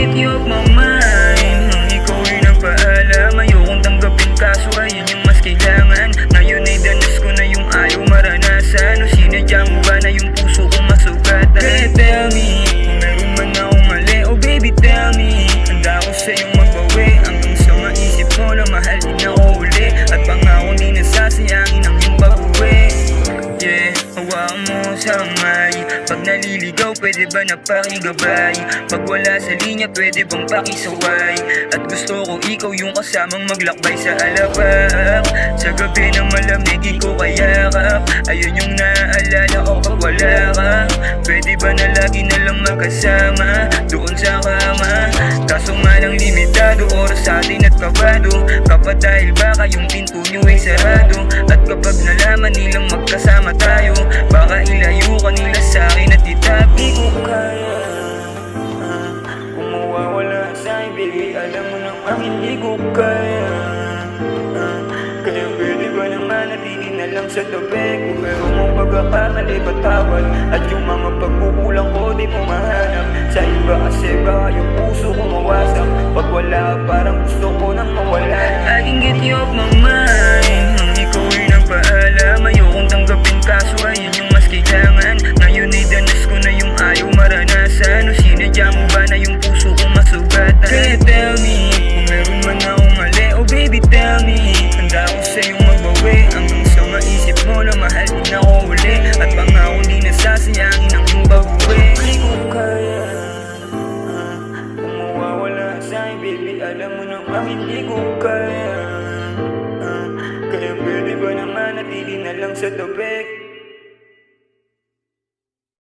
get you off my mind. Ikaw ay nagpaalam, ayokong tanggapin kaso ayun yung mas kailangan. Ngayon ay danas ko na yung ayaw maranasan. O sinadya mo ba na yung puso kong masugatan? Kaya tell me, kung meron man akong mali. Oh baby tell me, handa ko sa'yong magbawi. Hanggang sa maisip mo na mahalin ako uli. At pangako di nasasayangin ang iyong pag-uwi. Yeah, hawaan mo sa may. Pag naliligaw, pwede ba na pakigabay? Pag wala sa linya, pwede bang pakisaway? At gusto ko ikaw yung kasamang maglakbay sa alabang. Sa gabi ng malamig, ikaw kayakap. Ayun yung naaalala ko pag wala ka. Pwede ba na lagi na lang magkasama doon sa kama? Kaso nga lang limitado, oras sa atin at kabado. Kapag dahil baka yung pinto nyo ay sarado. At kapag nalaman nilang magkasama tayo, baka ilayo ka nila sa'kin at itabi ko kaya. Kung mawawala sa'yo baby, alam mo naman hindi ko kaya. Kaya pwede ba naman natili na lang sa tabi? Kung meron mong pagkakamali patawad. At yung mga pagkukulang ko di mo mahanap sa iba kasi baka yung puso ko mawasak. Pag wala parang gusto ko nang mawala. I can get you off my mind. Ikaw ay nagpaalam, ayokong tanggapin kaso ayun yung mas kailangan. Ngayon ay danas ko na yung ayaw maranasan. O sinadya mo ba na yung puso kong masugatan? Kaya tell me, kung meron man akong mali. Oh baby tell me, handa ko sa'yong magbawi. Hanggang sa maisip mo na mahal din ako uli. At pangako di nasasayangin ang iyong pag-uwi. Hindi ko kaya, kung mawawala sa'yo baby, alam mo naman hindi ko kaya. Kaya pwede ba naman natili na lang sa tabi?